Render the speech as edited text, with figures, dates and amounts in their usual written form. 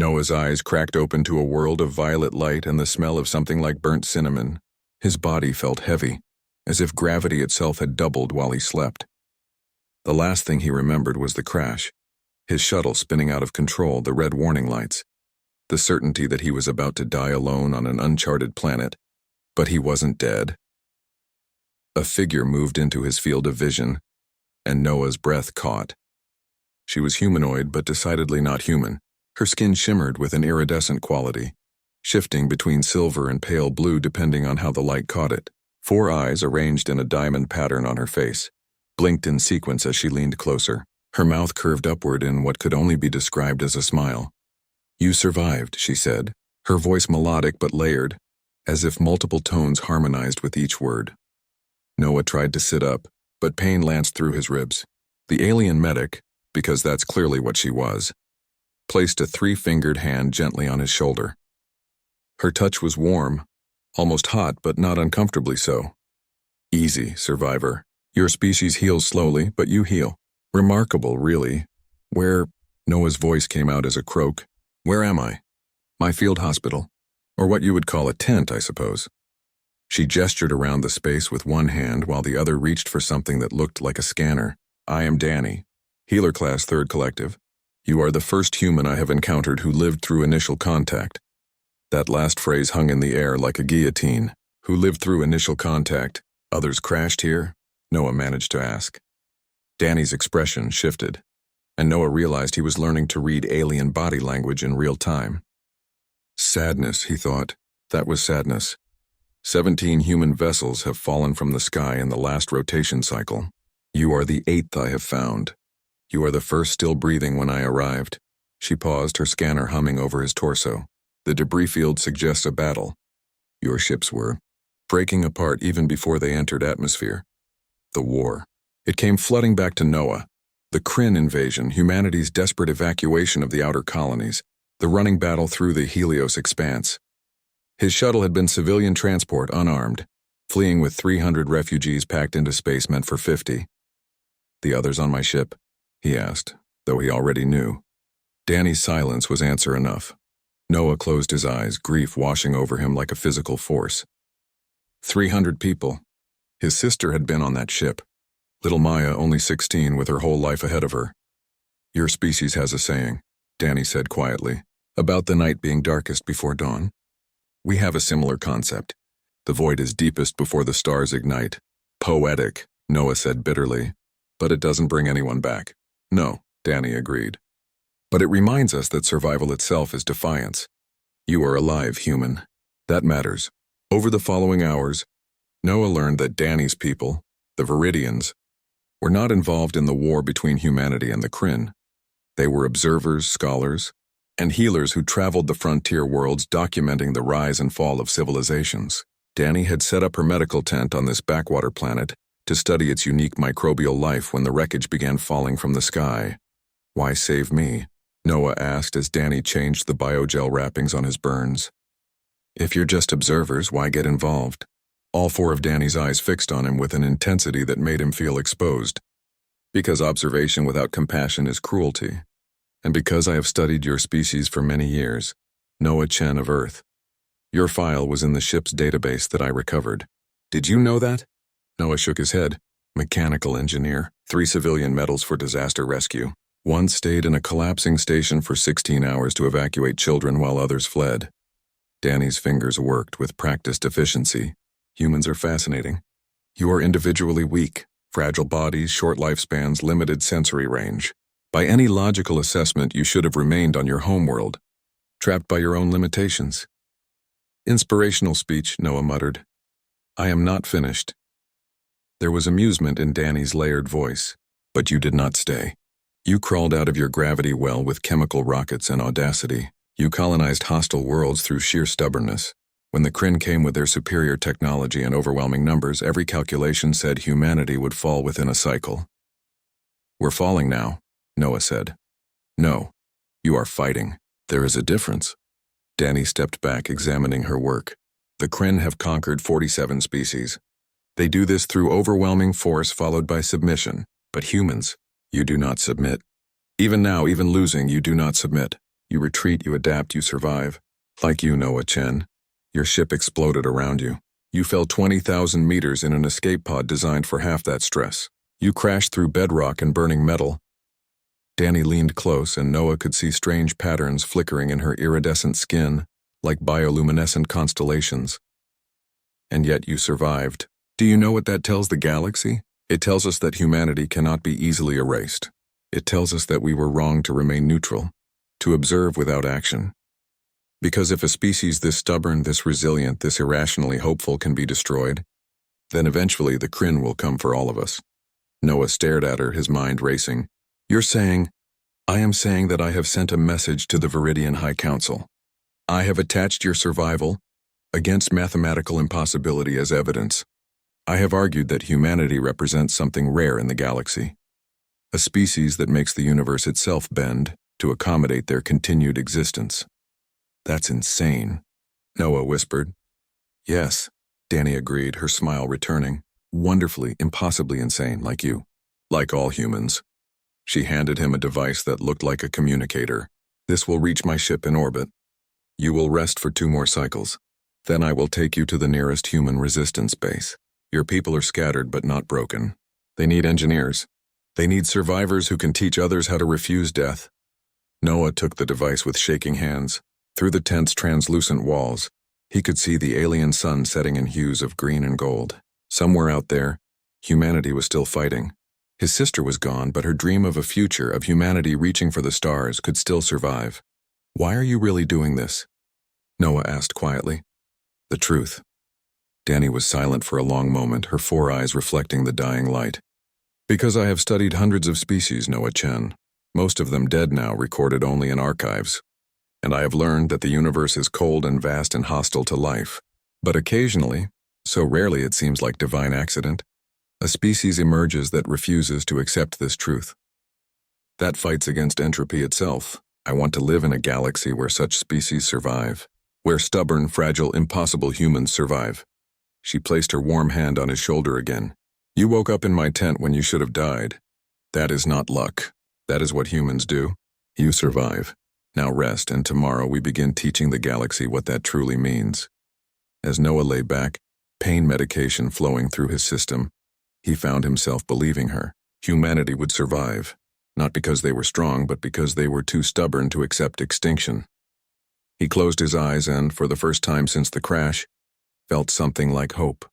Noah's eyes cracked open to a world of violet light and the smell of something like burnt cinnamon. His body felt heavy, as if gravity itself had doubled while he slept. The last thing he remembered was the crash, his shuttle spinning out of control, the red warning lights, the certainty that he was about to die alone on an uncharted planet. But he wasn't dead. A figure moved into his field of vision, and Noah's breath caught. She was humanoid, but decidedly not human. Her skin shimmered with an iridescent quality, shifting between silver and pale blue depending on how the light caught it. 4 eyes, arranged in a diamond pattern on her face, blinked in sequence as she leaned closer. Her mouth curved upward in what could only be described as a smile. "You survived," she said, her voice melodic but layered, as if multiple tones harmonized with each word. Noah tried to sit up, but pain lanced through his ribs. The alien medic, because that's clearly what she was, placed a 3-fingered hand gently on his shoulder. Her touch was warm, almost hot, but not uncomfortably so. "Easy, survivor. Your species heals slowly, but you heal. Remarkable, really. Where—" Noah's voice came out as a croak. "Where am I? My field hospital. Or what you would call a tent, I suppose." She gestured around the space with one hand while the other reached for something that looked like a scanner. "I am Danny, Healer Class 3rd Collective. You are the first human I have encountered who lived through initial contact." That last phrase hung in the air like a guillotine. "Who lived through initial contact? Others crashed here?" Noah managed to ask. Danny's expression shifted, and Noah realized he was learning to read alien body language in real time. Sadness, he thought. That was sadness. 17 human vessels have fallen from the sky in the last rotation cycle. You are the 8th I have found. You are the first still breathing when I arrived." She paused, her scanner humming over his torso. "The debris field suggests a battle. Your ships were breaking apart even before they entered atmosphere. The war. It came flooding back to Noah. The Kryn invasion, humanity's desperate evacuation of the outer colonies, the running battle through the Helios expanse. His shuttle had been civilian transport, unarmed, fleeing with 300 refugees packed into space meant for 50. "The others on my ship?" he asked, though he already knew. Danny's silence was answer enough. Noah closed his eyes, grief washing over him like a physical force. 300 people. His sister had been on that ship. Little Maya, only 16, with her whole life ahead of her. "Your species has a saying," Danny said quietly, "about the night being darkest before dawn. We have a similar concept. The void is deepest before the stars ignite." "Poetic," Noah said bitterly, "but it doesn't bring anyone back." "No," Danny agreed. "But it reminds us that survival itself is defiance. You are alive, human. That matters." Over the following hours, Noah learned that Danny's people, the Viridians, were not involved in the war between humanity and the Kryn. They were observers, scholars, and healers who traveled the frontier worlds documenting the rise and fall of civilizations. Danny had set up her medical tent on this backwater planet to study its unique microbial life when the wreckage began falling from the sky. "Why save me?" Noah asked as Danny changed the biogel wrappings on his burns. "If you're just observers, why get involved?" All 4 of Danny's eyes fixed on him with an intensity that made him feel exposed. "Because observation without compassion is cruelty. And because I have studied your species for many years, Noah Chen of Earth. Your file was in the ship's database that I recovered." "Did you know that?" Noah shook his head. "Mechanical engineer, 3 civilian medals for disaster rescue. 1 stayed in a collapsing station for 16 hours to evacuate children while others fled." Danny's fingers worked with practiced efficiency. "Humans are fascinating. You are individually weak, fragile bodies, short lifespans, limited sensory range. By any logical assessment, you should have remained on your homeworld, trapped by your own limitations." "Inspirational speech," Noah muttered. "I am not finished." There was amusement in Danny's layered voice. "But you did not stay. You crawled out of your gravity well with chemical rockets and audacity. You colonized hostile worlds through sheer stubbornness. When the Kryn came with their superior technology and overwhelming numbers, every calculation said humanity would fall within a cycle." "We're falling now," Noah said. "No, you are fighting. There is a difference." Danny stepped back, examining her work. "The Kryn have conquered 47 species. They do this through overwhelming force followed by submission. But humans, you do not submit. Even now, even losing, you do not submit. You retreat, you adapt, you survive. Like you, Noah Chen. Your ship exploded around you. You fell 20,000 meters in an escape pod designed for half that stress. You crashed through bedrock and burning metal. Danny leaned close, and Noah could see strange patterns flickering in her iridescent skin, like bioluminescent constellations. And yet you survived. Do you know what that tells the galaxy? It tells us that humanity cannot be easily erased. It tells us that we were wrong to remain neutral, to observe without action. Because if a species this stubborn, this resilient, this irrationally hopeful can be destroyed, then eventually the Kryn will come for all of us. Noah stared at her, his mind racing. You're saying, I am saying that I have sent a message to the Viridian High Council. I have attached your survival against mathematical impossibility as evidence. I have argued that humanity represents something rare in the galaxy, a species that makes the universe itself bend to accommodate their continued existence. That's insane, Noah whispered. Yes, Danny agreed, her smile returning. Wonderfully, impossibly insane, like you. Like all humans. She handed him a device that looked like a communicator. This will reach my ship in orbit. You will rest for 2 more cycles. Then I will take you to the nearest human resistance base. Your people are scattered but not broken. They need engineers. They need survivors who can teach others how to refuse death. Noah took the device with shaking hands. Through the tent's translucent walls, he could see the alien sun setting in hues of green and gold. Somewhere out there, humanity was still fighting. His sister was gone, but her dream of a future of humanity reaching for the stars could still survive. Why are you really doing this? Noah asked quietly. The truth. Danny was silent for a long moment, her 4 eyes reflecting the dying light. Because I have studied hundreds of species, Noah Chen. Most of them dead now, recorded only in archives. And I have learned that the universe is cold and vast and hostile to life. But occasionally, so rarely it seems like divine accident, a species emerges that refuses to accept this truth. That fights against entropy itself. I want to live in a galaxy where such species survive, where stubborn, fragile, impossible humans survive. She placed her warm hand on his shoulder again. You woke up in my tent when you should have died. That is not luck. That is what humans do. You survive. Now rest, and tomorrow we begin teaching the galaxy what that truly means. As Noah lay back, pain medication flowing through his system, he found himself believing her. Humanity would survive, not because they were strong, but because they were too stubborn to accept extinction. He closed his eyes and, for the first time since the crash, felt something like hope.